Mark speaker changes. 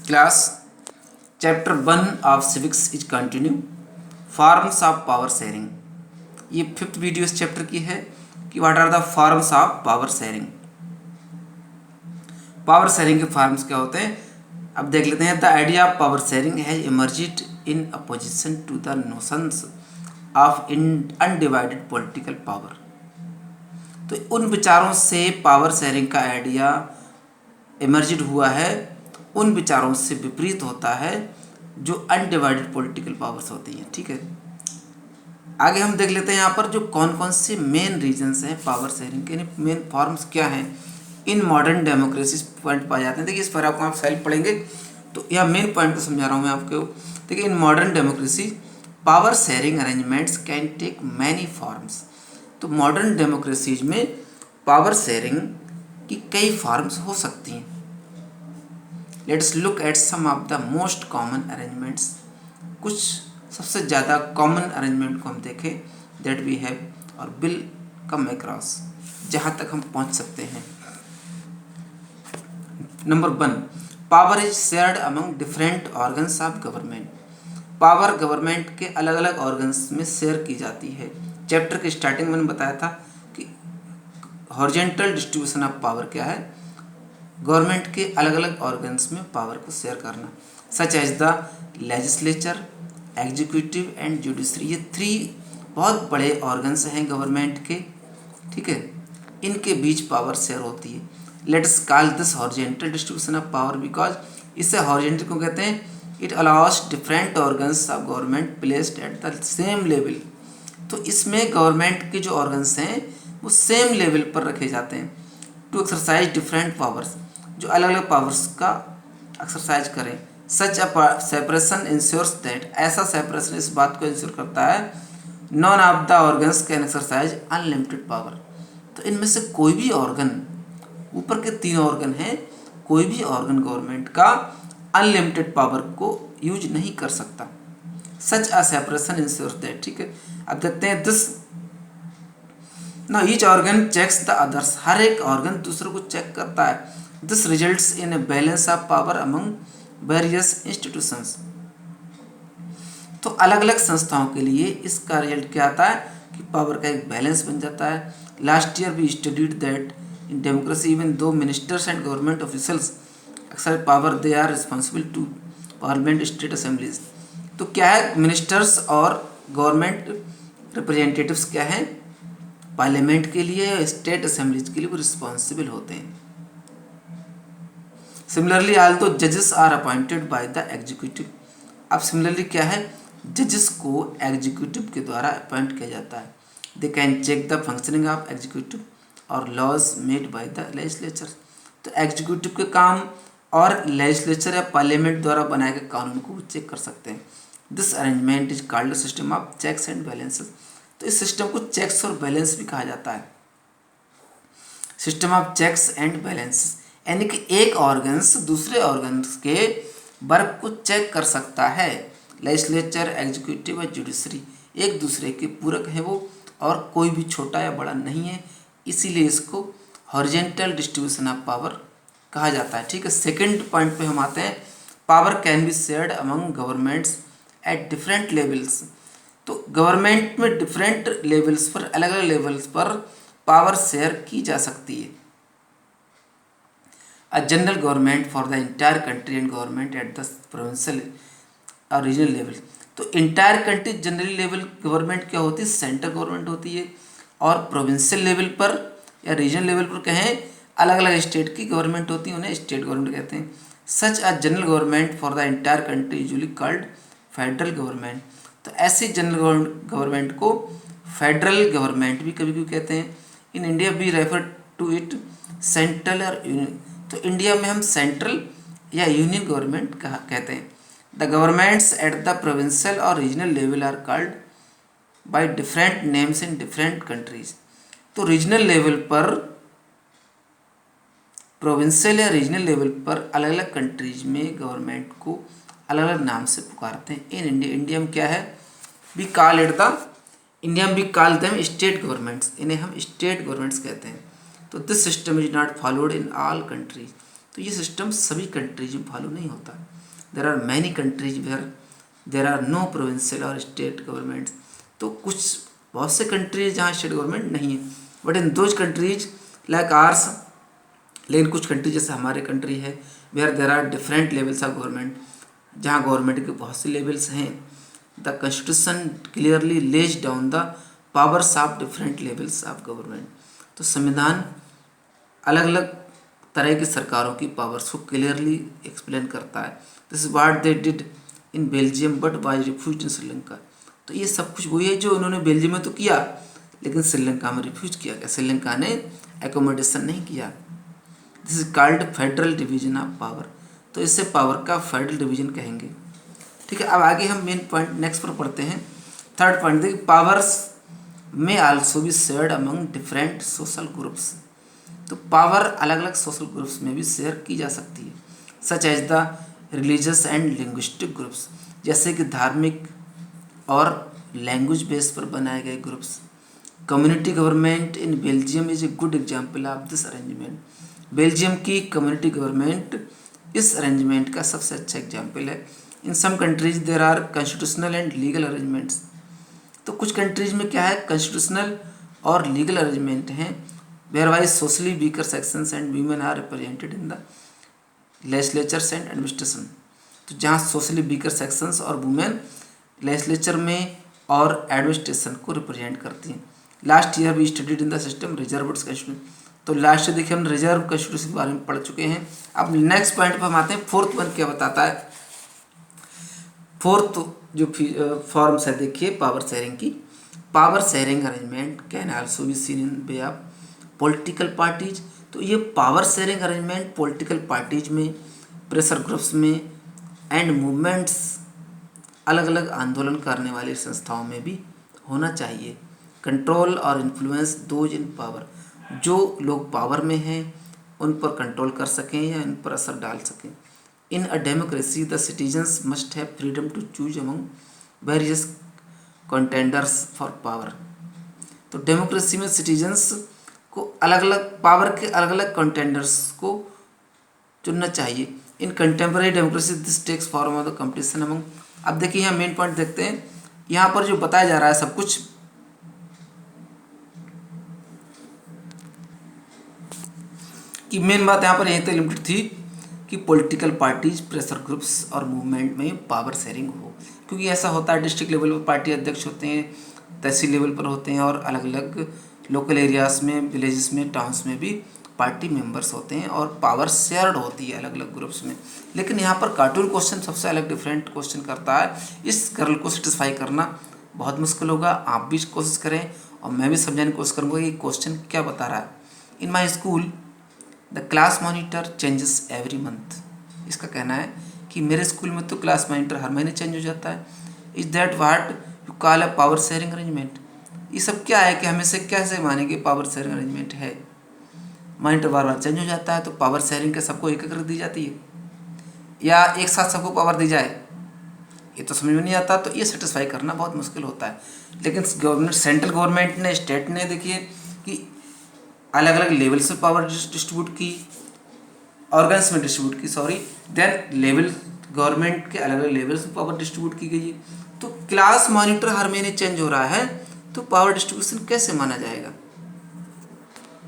Speaker 1: Class chapter 1 of civics is continue forms of power sharing. ये 5th video इस chapter की है कि what are the forms of power sharing. Power sharing के forms क्या होते हैं अब देख लेते हैं। The idea of power sharing has emerged in opposition to the notions of undivided political power. तो उन विचारों से पावर शेयरिंग का आइडिया इमर्जिड हुआ है, उन विचारों से विपरीत होता है जो अनडिवाइडेड पॉलिटिकल पावर्स होती हैं। ठीक है, आगे हम देख लेते हैं यहाँ पर जो कौन कौन से मेन रीजन्स हैं पावर शेयरिंग के, मेन फॉर्म्स क्या हैं इन मॉडर्न डेमोक्रेसी पॉइंट पाए जाते हैं। देखिए इस पर आपको आप सेल्फ पढ़ेंगे तो यह मेन पॉइंट को समझा रहा हूँ मैं आपको। देखिए in modern democracy power sharing arrangements can take many forms. तो मॉडर्न डेमोक्रेसीज में पावर शेयरिंग की कई फॉर्म्स हो सकती हैं। Let's look at some of the most common arrangements. कुछ सबसे ज़्यादा कॉमन अरेंजमेंट को हम देखें दैट वी हैव और विल कम अक्रॉस, जहाँ तक हम पहुँच सकते हैं। Number 1, power is shared among different organs of government. Power government के अलग अलग ऑर्गन्स में शेयर की जाती है। चैप्टर के स्टार्टिंग में मैंने बताया था कि हॉरिजॉन्टल डिस्ट्रीब्यूशन ऑफ पावर क्या है, गवर्नमेंट के अलग अलग ऑर्गन्स में पावर को शेयर करना, such as the legislature, executive and judiciary. ये 3 बहुत बड़े ऑर्गन्स हैं गवर्नमेंट के। ठीक है, इनके बीच पावर शेयर होती है। Let's call this horizontal distribution of power because इसे हॉरिजॉन्टल को कहते हैं। It allow us different organs of government placed at the same level. तो इसमें गवर्नमेंट के जो ऑर्गन्स हैं वो सेम लेवल पर रखे जाते हैं टू एक्सरसाइज डिफरेंट पावर्स, जो अलग अलग पावर्स का एक्सरसाइज करें। सच अ सेपरेशन इंश्योर्स दैट, ऐसा सेपरेशन इस बात को इंश्योर करता है none of the organs can exercise unlimited power. तो इनमें से कोई भी ऑर्गन, ऊपर के 3 ऑर्गन हैं, कोई भी ऑर्गन गवर्नमेंट का अनलिमिटेड पावर को यूज नहीं कर सकता। Such a separation ensures that. ठीक है, अब देखते हैं this now each organ checks the others. हर एक ऑर्गन दूसरे को चेक करता है। This results in a balance of power among various institutions. तो अलग अलग संस्थाओं के लिए इसका रिजल्ट क्या आता है कि पावर का एक बैलेंस बन जाता है। Last year we studied that in democracy even though ministers and government officials exercise power they are responsible to parliament state assemblies. तो क्या है, मिनिस्टर्स और गवर्नमेंट रिप्रेजेंटेटिव्स क्या हैं, पार्लियामेंट के लिए, स्टेट असेंबलीज के लिए वो रिस्पॉन्सिबल होते हैं। सिमिलरली आल्सो जजेस are appointed by the executive. अब सिमिलरली क्या है, जजेस को एग्जीक्यूटिव के द्वारा अपॉइंट किया जाता है। They can check the functioning of executive और laws made by the legislature. तो एग्जीक्यूटिव के काम और लेजिस्लेचर या पार्लियामेंट द्वारा बनाए गए कानून को चेक कर सकते हैं। This arrangement is called system of checks and balances. तो इस सिस्टम को चेक्स और बैलेंस भी कहा जाता है, system of checks and balances. यानी कि एक ऑर्गन्स दूसरे ऑर्गन्स के वर्क को चेक कर सकता है। लेजिस्लेचर, एग्जीक्यूटिव और जुडिशरी एक दूसरे के पूरक हैं वो, और कोई भी छोटा या बड़ा नहीं है, इसीलिए इसको हॉरिजॉन्टल डिस्ट्रीब्यूशन ऑफ पावर कहा जाता है। ठीक है, सेकंड पॉइंट पे हम आते हैं। Power can be shared among governments at different levels. तो गवर्नमेंट में डिफरेंट लेवल्स पर, अलग अलग लेवल्स पर पावर शेयर की जा सकती है। अ general government for the entire country and government at the provincial और रीजनल लेवल। तो entire country general level government क्या होती है, सेंट्रल गवर्नमेंट होती है, और प्रोविंशियल लेवल पर या रीजनल लेवल पर कहें अलग अलग स्टेट की गवर्नमेंट होती है, उन्हें स्टेट गवर्नमेंट कहते हैं। Such a general government for the entire country usually called federal government. तो ऐसे जनरल गवर्नमेंट को फेडरल गवर्नमेंट भी कभी कभी कहते हैं। In India we refer to it central और यूनियन। तो इंडिया में हम सेंट्रल या यूनियन गवर्नमेंट कहते हैं। The governments at the provincial और regional level are called by different names in different countries. तो रीजनल लेवल पर, प्रोविंशियल या रीजनल लेवल पर अलग अलग कंट्रीज में गवर्नमेंट को अलग अलग नाम से पुकारते हैं। इन इंडिया, इंडिया में क्या है, we call it the, India में we call them state governments, इन्हें हम स्टेट गवर्नमेंट्स कहते हैं। तो this system is not followed in all countries. तो ये सिस्टम सभी कंट्रीज में फॉलो नहीं होता। There are many countries where there are no provincial और स्टेट गवर्नमेंट्स। तो कुछ बहुत से कंट्रीज जहाँ स्टेट गवर्नमेंट नहीं है, but in those countries like ours, लेकिन कुछ कंट्री जैसे हमारे कंट्री है where there are different levels of government, जहाँ गवर्नमेंट के बहुत से लेवल्स हैं। The constitution clearly lays down the powers of different levels of government. तो संविधान अलग अलग तरह की सरकारों की पावर्स को क्लियरली एक्सप्लेन करता है। This is what they did in Belgium but was refused in Sri Lanka. तो ये सब कुछ वही है जो उन्होंने बेल्जियम में तो किया, लेकिन श्रीलंका में रिफ्यूज किया गया, श्रीलंका ने एकोमोडेशन नहीं किया। This is called federal division of power. तो इससे पावर का फेडरल डिवीजन कहेंगे। ठीक है, अब आगे हम मेन पॉइंट नेक्स्ट पर पढ़ते हैं। थर्ड पॉइंट देखिए, पावर्स में also be shared among different social groups. तो पावर अलग अलग सोशल ग्रुप्स में भी शेयर की जा सकती है, such as the religious and linguistic groups, जैसे कि धार्मिक और लैंग्वेज बेस पर बनाए गए groups. Community government in Belgium is a good example of this arrangement. Belgium की कम्युनिटी गवर्नमेंट इस अरेंजमेंट का सबसे अच्छा एग्जाम्पल है। In some countries there are constitutional and legal arrangements. तो कुछ कंट्रीज में क्या है, कॉन्स्टिट्यूशनल और लीगल अरेंजमेंट हैं, where wise socially weaker sections and women are represented in the legislatures and administration. तो जहाँ सोशली वीकर सेक्शंस और वुमेन लेजिस्लेचर में और एडमिनिस्ट्रेशन को रिप्रेजेंट करती हैं। Last year we studied in the system reserve constitution. तो लास्ट ईयर देखिए हम रिजर्व कॉन्स्टिट्यूशन के बारे में पढ़ चुके हैं। अब नेक्स्ट पॉइंट पर हम आते हैं। फोर्थ पॉइंट क्या बताता है, फोर्थ जो फॉर्म्स है देखिए पावर शेयरिंग की। Power sharing arrangement can also be seen in way of political parties. तो ये power sharing arrangement political parties में, प्रेशर ग्रुप्स में एंड मूवमेंट्स, अलग अलग आंदोलन करने वाली संस्थाओं में भी होना चाहिए। कंट्रोल और इन्फ्लुएंस दोज इन पावर, जो लोग पावर में हैं उन पर कंट्रोल कर सकें या इन पर असर डाल सकें। In a democracy the citizens must have freedom to choose among various contenders for power. तो डेमोक्रेसी में सिटीजन्स को अलग अलग पावर के अलग अलग कंटेंडर्स को चुनना चाहिए। In contemporary democracy this takes form of the competition among. अब देखिए यहाँ मेन पॉइंट देखते हैं, यहाँ पर जो बताया जा रहा है सब कुछ, कि मेन बात यहाँ पर यहीं तक लिमिटेड थी कि पॉलिटिकल पार्टीज, प्रेशर ग्रुप्स और मूवमेंट में पावर शेयरिंग हो, क्योंकि ऐसा होता है डिस्ट्रिक्ट लेवल पर पार्टी अध्यक्ष होते हैं, तहसील लेवल पर होते हैं, और अलग अलग लोकल एरियाज़ में, विलेजेस में, टाउन्स में भी पार्टी मेंबर्स होते हैं और पावर शेयर्ड होती है अलग अलग ग्रुप्स में। लेकिन यहाँ पर कार्टून क्वेश्चन सबसे अलग डिफरेंट क्वेश्चन करता है। इस गर्ल को सेटिस्फाई करना बहुत मुश्किल होगा, आप भी कोशिश करें और मैं भी समझाने की कोशिश करूँगा कि क्वेश्चन क्या बता रहा है। In my school the class monitor changes every month. इसका कहना है कि मेरे स्कूल में तो क्लास मॉनिटर हर महीने चेंज हो जाता है। Is that what you call a power sharing arrangement. ये सब क्या है कि हमें से कैसे माने कि पावर शेयरिंग अरेंजमेंट है। मॉनिटर बार बार चेंज हो जाता है तो पावर शेयरिंग के सबको एक एक दी जाती है या एक साथ सबको पावर दी जाए, ये तो समझ में नहीं आता। तो ये सेटिस्फाई करना बहुत मुश्किल होता है। लेकिन गवर्नमेंट, सेंट्रल गवर्नमेंट ने, स्टेट ने देखिए कि अलग अलग लेवल से पावर डिस्ट्रीब्यूट की, ऑर्गन्स में डिस्ट्रीब्यूट की, देन लेवल गवर्नमेंट के अलग अलग लेवल से पावर डिस्ट्रीब्यूट की गई है। तो क्लास मॉनिटर हर महीने चेंज हो रहा है तो पावर डिस्ट्रीब्यूशन कैसे माना जाएगा।